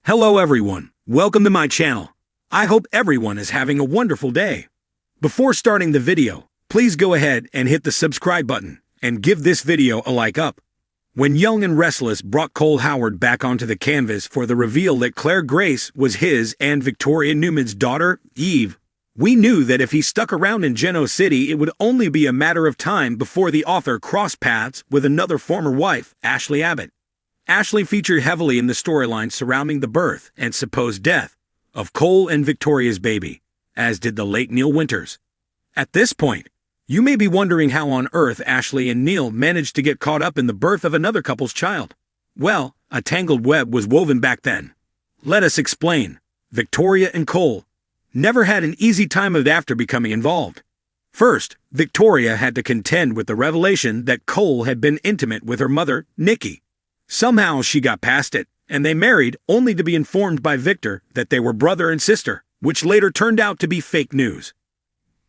Hello everyone, welcome to my channel. I hope everyone is having a wonderful day. Before starting the video, please go ahead and hit the subscribe button and give this video a like up. When Young and Restless brought Cole Howard back onto the canvas for the reveal that Claire Grace was his and Victoria Newman's daughter, Eve, we knew that if he stuck around in Geno City, it would only be a matter of time before the author crossed paths with another former wife, Ashley Abbott. Ashley featured heavily in the storyline surrounding the birth and supposed death of Cole and Victoria's baby, as did the late Neil Winters. At this point, you may be wondering how on earth Ashley and Neil managed to get caught up in the birth of another couple's child. Well, a tangled web was woven back then. Let us explain. Victoria and Cole never had an easy time of it after becoming involved. First, Victoria had to contend with the revelation that Cole had been intimate with her mother, Nikki. Somehow she got past it, and they married only to be informed by Victor that they were brother and sister, which later turned out to be fake news.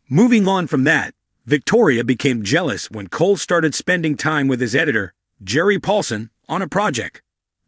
Moving on from that, Victoria became jealous when Cole started spending time with his editor, Jerry Paulson, on a project.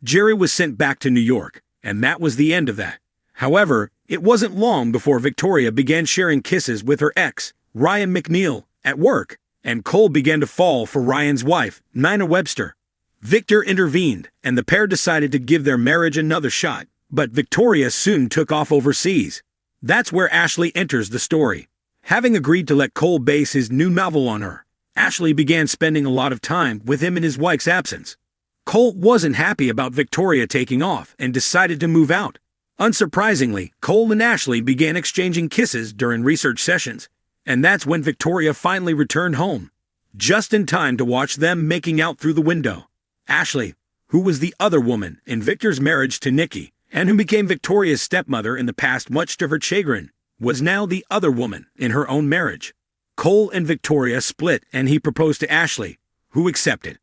Jerry was sent back to New York, and that was the end of that. However, it wasn't long before Victoria began sharing kisses with her ex, Ryan McNeil, at work, and Cole began to fall for Ryan's wife, Nina Webster. Victor intervened, and the pair decided to give their marriage another shot, but Victoria soon took off overseas. That's where Ashley enters the story. Having agreed to let Cole base his new novel on her, Ashley began spending a lot of time with him in his wife's absence. Cole wasn't happy about Victoria taking off and decided to move out. Unsurprisingly, Cole and Ashley began exchanging kisses during research sessions, and that's when Victoria finally returned home, just in time to watch them making out through the window. Ashley, who was the other woman in Victor's marriage to Nikki, and who became Victoria's stepmother in the past much to her chagrin, was now the other woman in her own marriage. Cole and Victoria split and he proposed to Ashley, who accepted.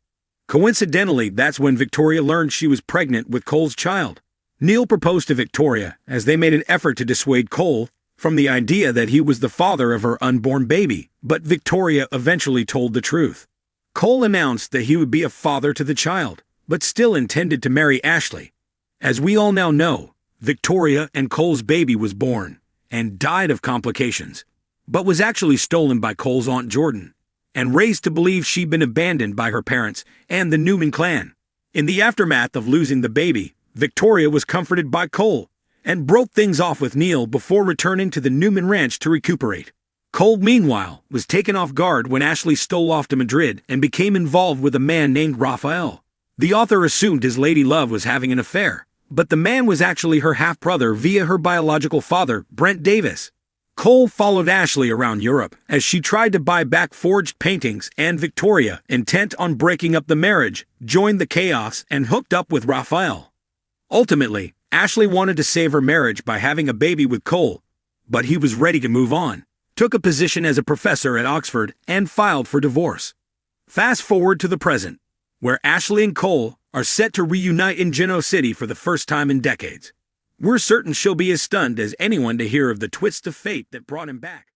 Coincidentally, that's when Victoria learned she was pregnant with Cole's child. Neil proposed to Victoria as they made an effort to dissuade Cole from the idea that he was the father of her unborn baby, but Victoria eventually told the truth. Cole announced that he would be a father to the child, but still intended to marry Ashley. As we all now know, Victoria and Cole's baby was born and died of complications, but was actually stolen by Cole's Aunt Jordan and raised to believe she'd been abandoned by her parents and the Newman clan. In the aftermath of losing the baby, Victoria was comforted by Cole and broke things off with Neil before returning to the Newman ranch to recuperate. Cole, meanwhile, was taken off guard when Ashley stole off to Madrid and became involved with a man named Raphael. The author assumed his lady love was having an affair, but the man was actually her half-brother via her biological father, Brent Davis. Cole followed Ashley around Europe as she tried to buy back forged paintings, and Victoria, intent on breaking up the marriage, joined the chaos and hooked up with Raphael. Ultimately, Ashley wanted to save her marriage by having a baby with Cole, but he was ready to move on, took a position as a professor at Oxford, and filed for divorce. Fast forward to the present, where Ashley and Cole are set to reunite in Geno City for the first time in decades. We're certain she'll be as stunned as anyone to hear of the twist of fate that brought him back.